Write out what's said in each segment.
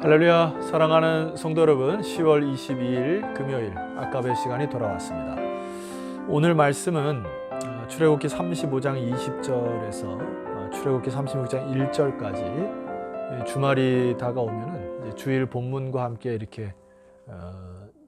할렐루야, 사랑하는 성도 여러분, 10월 22일 금요일 아까베 시간이 돌아왔습니다. 오늘 말씀은 출애굽기 35장 20절에서 출애굽기 36장 1절까지 주말이 다가오면은 이제 주일 본문과 함께 이렇게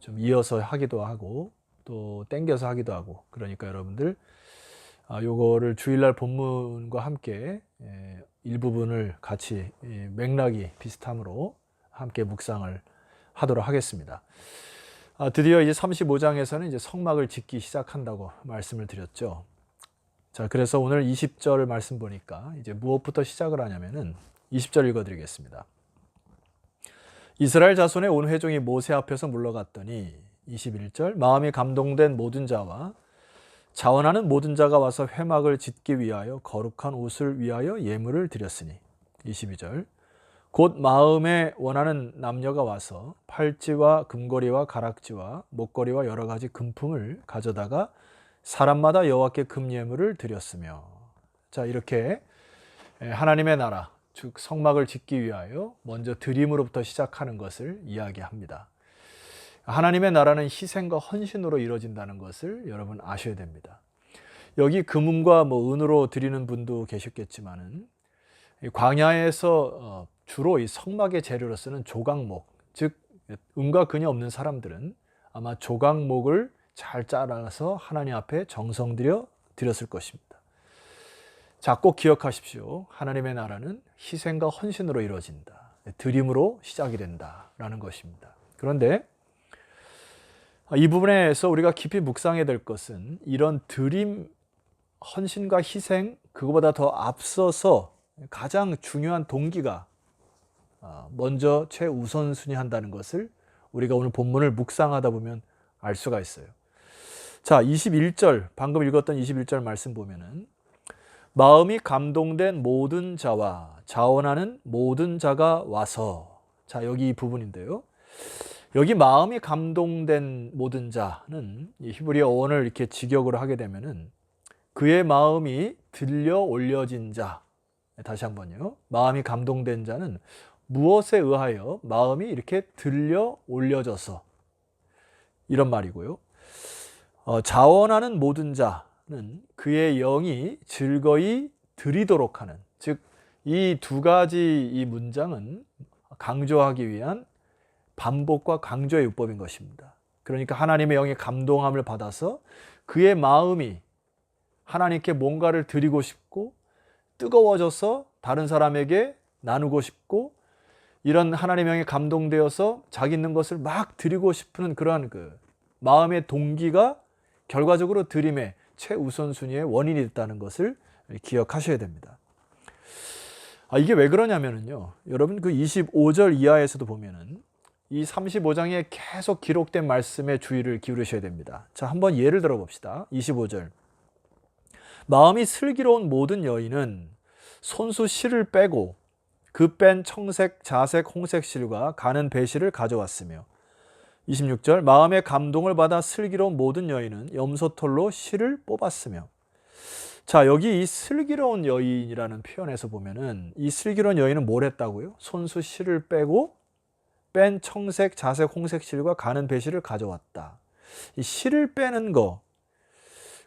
좀 이어서 하기도 하고 또 땡겨서 하기도 하고, 그러니까 여러분들 요거를 주일날 본문과 함께 일부분을 같이 맥락이 비슷함으로 함께 묵상을 하도록 하겠습니다. 드디어 이제 35장에서는 이제 성막을 짓기 시작한다고 말씀을 드렸죠. 자, 그래서 오늘 20절 말씀 보니까 이제 무엇부터 시작을 하냐면은 20절 읽어드리겠습니다. 이스라엘 자손의 온 회중이 모세 앞에서 물러갔더니 21절 마음이 감동된 모든 자와 자원하는 모든 자가 와서 회막을 짓기 위하여 거룩한 옷을 위하여 예물을 드렸으니 22절 곧 마음에 원하는 남녀가 와서 팔찌와 금고리와 가락지와 목걸이와 여러 가지 금품을 가져다가 사람마다 여호와께 금예물을 드렸으며. 자, 이렇게 하나님의 나라, 즉 성막을 짓기 위하여 먼저 드림으로부터 시작하는 것을 이야기합니다. 하나님의 나라는 희생과 헌신으로 이루어진다는 것을 여러분 아셔야 됩니다. 여기 금은과 은으로 드리는 분도 계셨겠지만은 광야에서 주로 이 성막의 재료로 쓰는 조각목, 즉 은과 금이 없는 사람들은 아마 조각목을 잘 잘라서 하나님 앞에 정성 들여 드렸을 것입니다. 자, 꼭 기억하십시오. 하나님의 나라는 희생과 헌신으로 이루어진다. 드림으로 시작이 된다라는 것입니다. 그런데 이 부분에서 우리가 깊이 묵상해야 될 것은 이런 드림, 헌신과 희생, 그거보다 더 앞서서 가장 중요한 동기가 먼저 최우선순위 한다는 것을 우리가 오늘 본문을 묵상하다 보면 알 수가 있어요. 자, 21절, 방금 읽었던 21절 말씀 보면은 마음이 감동된 모든 자와 자원하는 모든 자가 와서. 자, 여기 이 부분인데요. 여기 마음이 감동된 모든 자는 히브리어 어원을 이렇게 직역으로 하게 되면은 그의 마음이 들려 올려진 자. 다시 한번요. 마음이 감동된 자는 무엇에 의하여 마음이 이렇게 들려 올려져서, 이런 말이고요. 자원하는 모든 자는 그의 영이 즐거이 드리도록 하는, 즉 이 두 가지 이 문장은 강조하기 위한 반복과 강조의 요법인 것입니다. 그러니까 하나님의 영의 감동함을 받아서 그의 마음이 하나님께 뭔가를 드리고 싶고 뜨거워져서 다른 사람에게 나누고 싶고, 이런 하나님의 영에 감동되어서 자기 있는 것을 막 드리고 싶은 그러한 그 마음의 동기가 결과적으로 드림의 최우선순위의 원인이 됐다는 것을 기억하셔야 됩니다. 이게 왜 그러냐면요, 여러분 그 25절 이하에서도 보면은 이 35장에 계속 기록된 말씀에 주의를 기울이셔야 됩니다. 자, 한번 예를 들어 봅시다. 25절 마음이 슬기로운 모든 여인은 손수 실을 빼고 그 뺀 청색, 자색, 홍색 실과 가는 배실을 가져왔으며 26절 마음의 감동을 받아 슬기로운 모든 여인은 염소털로 실을 뽑았으며. 자, 여기 이 슬기로운 여인이라는 표현에서 보면은 이 슬기로운 여인은 뭘 했다고요? 손수 실을 빼고 뺀 청색, 자색, 홍색 실과 가는 배실을 가져왔다. 이 실을 빼는 거,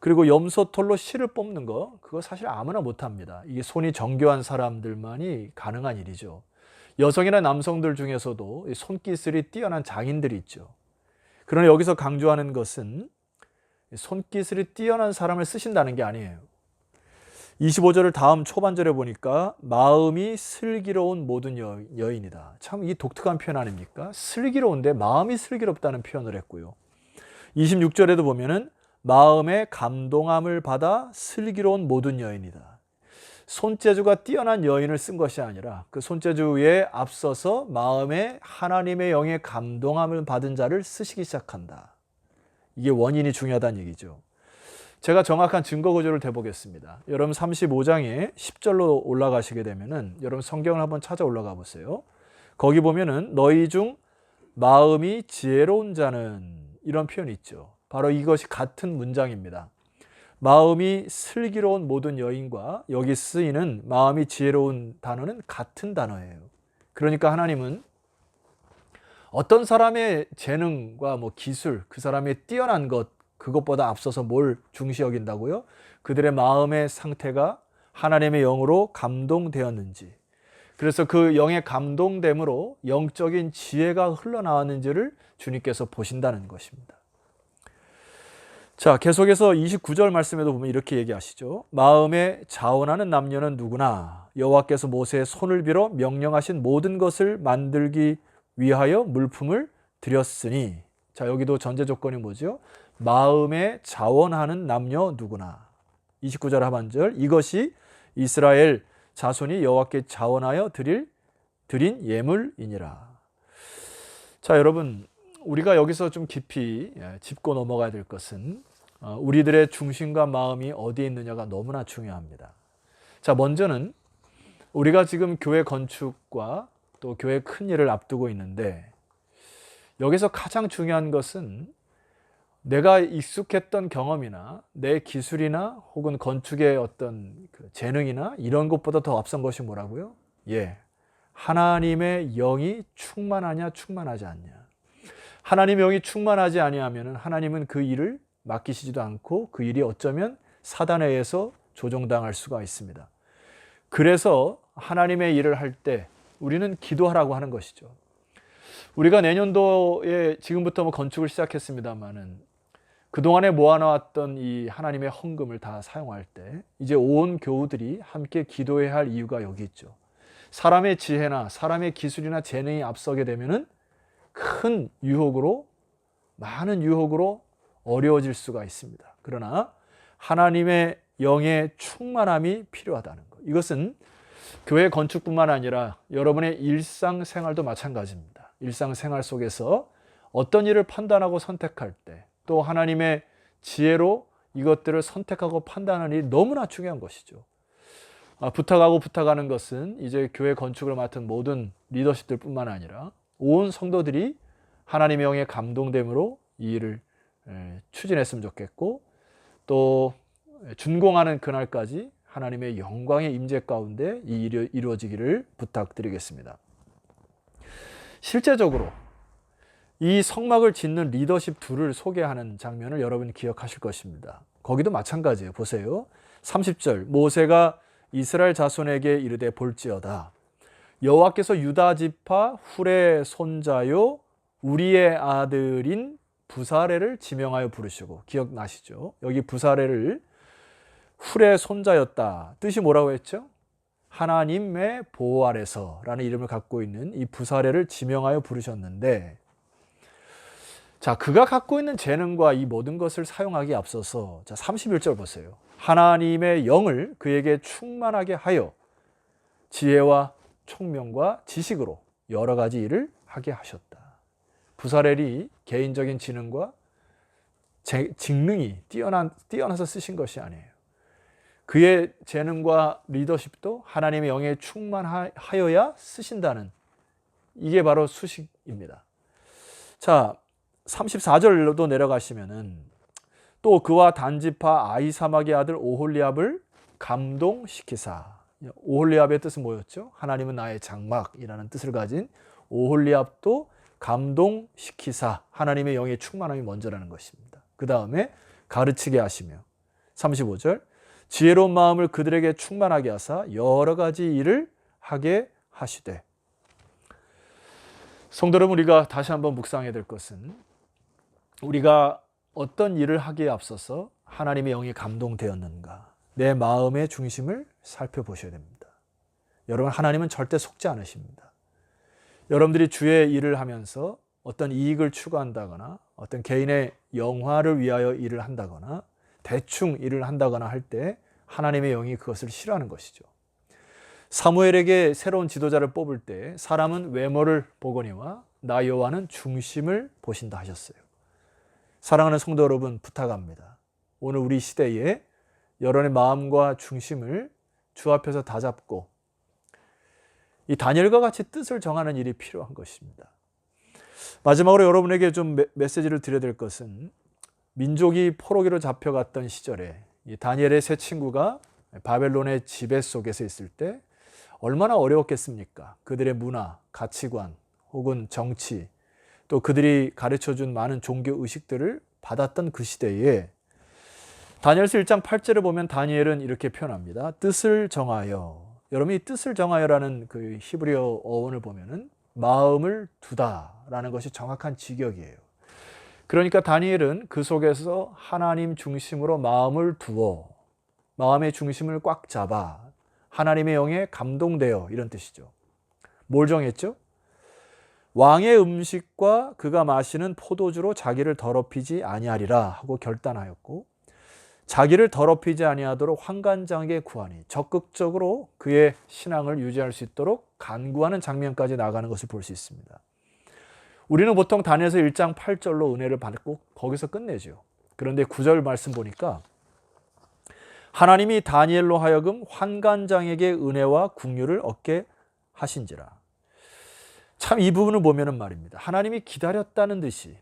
그리고 염소털로 실을 뽑는 거, 그거 사실 아무나 못합니다. 이게 손이 정교한 사람들만이 가능한 일이죠. 여성이나 남성들 중에서도 손기술이 뛰어난 장인들이 있죠. 그러나 여기서 강조하는 것은 손기술이 뛰어난 사람을 쓰신다는 게 아니에요. 25절을 다음 초반절에 보니까 마음이 슬기로운 모든 여인이다. 참 이 독특한 표현 아닙니까? 슬기로운데 마음이 슬기롭다는 표현을 했고요. 26절에도 보면은 마음의 감동함을 받아 슬기로운 모든 여인이다. 손재주가 뛰어난 여인을 쓴 것이 아니라 그 손재주에 앞서서 마음에 하나님의 영의 감동함을 받은 자를 쓰시기 시작한다. 이게 원인이 중요하다는 얘기죠. 제가 정확한 증거 구조를 대보겠습니다. 여러분 35장에 10절로 올라가시게 되면은 여러분 성경을 한번 찾아 올라가 보세요. 거기 보면은 너희 중 마음이 지혜로운 자는, 이런 표현이 있죠. 바로 이것이 같은 문장입니다. 마음이 슬기로운 모든 여인과 여기 쓰이는 마음이 지혜로운 단어는 같은 단어예요. 그러니까 하나님은 어떤 사람의 재능과 뭐 기술, 그 사람의 뛰어난 것, 그것보다 앞서서 뭘 중시 여긴다고요? 그들의 마음의 상태가 하나님의 영으로 감동되었는지, 그래서 그 영의 감동됨으로 영적인 지혜가 흘러나왔는지를 주님께서 보신다는 것입니다. 자, 계속해서 29절 말씀에도 보면 이렇게 얘기하시죠. 마음에 자원하는 남녀는 누구나 여호와께서 모세의 손을 빌어 명령하신 모든 것을 만들기 위하여 물품을 드렸으니. 자, 여기도 전제 조건이 뭐죠? 마음에 자원하는 남녀 누구나. 29절 하반절, 이것이 이스라엘 자손이 여호와께 자원하여 드린 예물이니라. 자, 여러분, 우리가 여기서 좀 깊이 짚고 넘어가야 될 것은 우리들의 중심과 마음이 어디에 있느냐가 너무나 중요합니다. 자, 먼저는 우리가 지금 교회 건축과 또 교회 큰 일을 앞두고 있는데, 여기서 가장 중요한 것은 내가 익숙했던 경험이나 내 기술이나 혹은 건축의 어떤 재능이나 이런 것보다 더 앞선 것이 뭐라고요? 하나님의 영이 충만하냐 충만하지 않냐. 하나님의 영이 충만하지 아니하면 하나님은 그 일을 맡기시지도 않고 그 일이 어쩌면 사단에 의해서 조종당할 수가 있습니다. 그래서 하나님의 일을 할 때 우리는 기도하라고 하는 것이죠. 우리가 내년도에 지금부터 뭐 건축을 시작했습니다마는 그동안에 모아놓았던 이 하나님의 헌금을 다 사용할 때 이제 온 교우들이 함께 기도해야 할 이유가 여기 있죠. 사람의 지혜나 사람의 기술이나 재능이 앞서게 되면은 큰 유혹으로, 많은 유혹으로 어려워질 수가 있습니다. 그러나 하나님의 영의 충만함이 필요하다는 것. 이것은 교회 건축뿐만 아니라 여러분의 일상생활도 마찬가지입니다. 일상생활 속에서 어떤 일을 판단하고 선택할 때 또 하나님의 지혜로 이것들을 선택하고 판단하는 일이 너무나 중요한 것이죠. 부탁하는 것은 이제 교회 건축을 맡은 모든 리더십들 뿐만 아니라 온 성도들이 하나님의 영에 감동됨으로 이 일을 추진했으면 좋겠고, 또 준공하는 그날까지 하나님의 영광의 임재 가운데 이 일이 이루어지기를 부탁드리겠습니다. 실제적으로 이 성막을 짓는 리더십 둘을 소개하는 장면을 여러분이 기억하실 것입니다. 거기도 마찬가지예요. 보세요. 30절, 모세가 이스라엘 자손에게 이르되 볼지어다 여호와께서 유다 지파 훌의 손자요 우리의 아들인 부사레를 지명하여 부르시고. 기억나시죠? 여기 부사레를 훌의 손자였다. 뜻이 뭐라고 했죠? 하나님의 보호 아래서 라는 이름을 갖고 있는 이 부사레를 지명하여 부르셨는데, 자, 그가 갖고 있는 재능과 이 모든 것을 사용하기에 앞서서, 자, 31절 보세요. 하나님의 영을 그에게 충만하게 하여 지혜와 총명과 지식으로 여러 가지 일을 하게 하셨다. 부사렐이 개인적인 지능과 직능이 뛰어나서 쓰신 것이 아니에요. 그의 재능과 리더십도 하나님의 영에 충만하여야 쓰신다는, 이게 바로 수식입니다. 자, 34절로도 내려가시면은 또 그와 단지파 아히사막의 아들 오홀리압을 감동시키사. 오홀리압의 뜻은 뭐였죠? 하나님은 나의 장막이라는 뜻을 가진 오홀리압도 감동시키사. 하나님의 영의 충만함이 먼저라는 것입니다. 그 다음에 가르치게 하시며 35절 지혜로운 마음을 그들에게 충만하게 하사 여러 가지 일을 하게 하시되. 성도 여러분, 우리가 다시 한번 묵상해야 될 것은 우리가 어떤 일을 하기에 앞서서 하나님의 영이 감동되었는가, 내 마음의 중심을 살펴보셔야 됩니다. 여러분, 하나님은 절대 속지 않으십니다. 여러분들이 주의 일을 하면서 어떤 이익을 추구한다거나 어떤 개인의 영화를 위하여 일을 한다거나 대충 일을 한다거나 할 때 하나님의 영이 그것을 싫어하는 것이죠. 사무엘에게 새로운 지도자를 뽑을 때 사람은 외모를 보거니와 나 여호와는 중심을 보신다 하셨어요. 사랑하는 성도 여러분, 부탁합니다. 오늘 우리 시대에 여러분의 마음과 중심을 주 앞에서 다잡고 이 다니엘과 같이 뜻을 정하는 일이 필요한 것입니다. 마지막으로 여러분에게 좀 메시지를 드려야 될 것은, 민족이 포로기로 잡혀갔던 시절에 이 다니엘의 세 친구가 바벨론의 지배 속에서 있을 때 얼마나 어려웠겠습니까? 그들의 문화, 가치관 혹은 정치, 또 그들이 가르쳐준 많은 종교 의식들을 받았던 그 시대에 다니엘서 1장 8절을 보면 다니엘은 이렇게 표현합니다. 뜻을 정하여. 여러분이 뜻을 정하여라는 그 히브리어 어원을 보면은 마음을 두다라는 것이 정확한 직역이에요. 그러니까 다니엘은 그 속에서 하나님 중심으로 마음을 두어 마음의 중심을 꽉 잡아 하나님의 영에 감동되어 이런 뜻이죠. 뭘 정했죠? 왕의 음식과 그가 마시는 포도주로 자기를 더럽히지 아니하리라 하고 결단하였고 자기를 더럽히지 아니하도록 환관장에게 구하니 적극적으로 그의 신앙을 유지할 수 있도록 간구하는 장면까지 나가는 것을 볼 수 있습니다. 우리는 보통 다니엘서 1장 8절로 은혜를 받고 거기서 끝내죠. 그런데 9절 말씀 보니까 하나님이 다니엘로 하여금 환관장에게 은혜와 긍휼을 얻게 하신지라. 참 이 부분을 보면은 말입니다. 하나님이 기다렸다는 듯이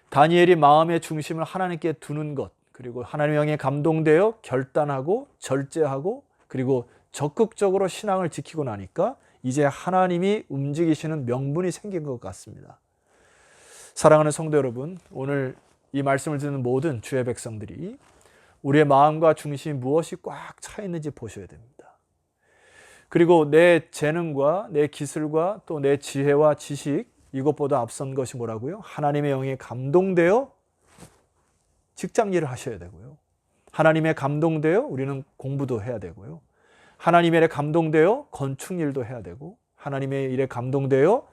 다니엘이 마음의 중심을 하나님께 두는 것, 그리고 하나님의 영에 감동되어 결단하고 절제하고 그리고 적극적으로 신앙을 지키고 나니까 이제 하나님이 움직이시는 명분이 생긴 것 같습니다. 사랑하는 성도 여러분, 오늘 이 말씀을 듣는 모든 주의 백성들이 우리의 마음과 중심이 무엇이 꽉 차 있는지 보셔야 됩니다. 그리고 내 재능과 내 기술과 또 내 지혜와 지식, 이것보다 앞선 것이 뭐라고요? 하나님의 영에 감동되어 직장 일을 하셔야 되고요. 하나님의 감동되어 우리는 공부도 해야 되고요. 하나님의 일에 감동되어 건축 일도 해야 되고 하나님의 일에 감동되어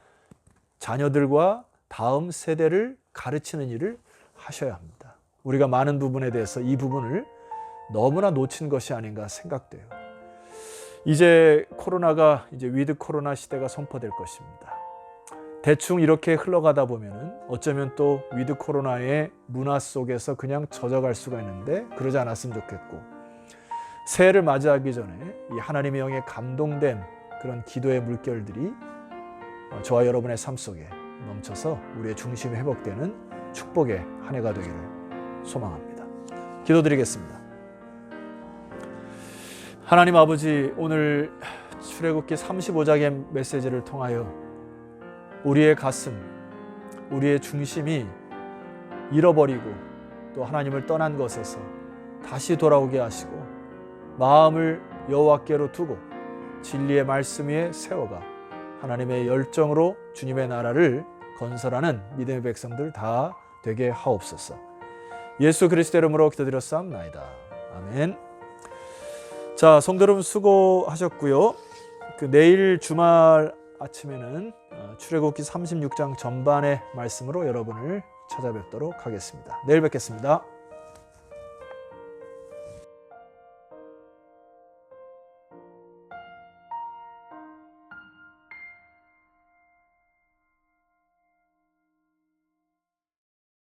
자녀들과 다음 세대를 가르치는 일을 하셔야 합니다. 우리가 많은 부분에 대해서 이 부분을 너무나 놓친 것이 아닌가 생각돼요. 이제 코로나가 이제 위드 코로나 시대가 선포될 것입니다. 대충 이렇게 흘러가다 보면은 어쩌면 또 위드 코로나의 문화 속에서 그냥 젖어갈 수가 있는데 그러지 않았으면 좋겠고 새해를 맞이하기 전에 이 하나님의 영에 감동된 그런 기도의 물결들이 저와 여러분의 삶 속에 넘쳐서 우리의 중심이 회복되는 축복의 한 해가 되기를 소망합니다. 기도드리겠습니다. 하나님 아버지, 오늘 출애굽기 35장의 메시지를 통하여 우리의 가슴, 우리의 중심이 잃어버리고 또 하나님을 떠난 것에서 다시 돌아오게 하시고 마음을 여호와께로 두고 진리의 말씀 위에 세워가 하나님의 열정으로 주님의 나라를 건설하는 믿음의 백성들 다 되게 하옵소서. 예수 그리스도 이름으로 기도드렸사옵나이다. 아멘. 자, 성도 여러분 수고하셨고요. 내일 주말 아침에는 출애굽기 36장 전반의 말씀으로 여러분을 찾아뵙도록 하겠습니다. 내일 뵙겠습니다.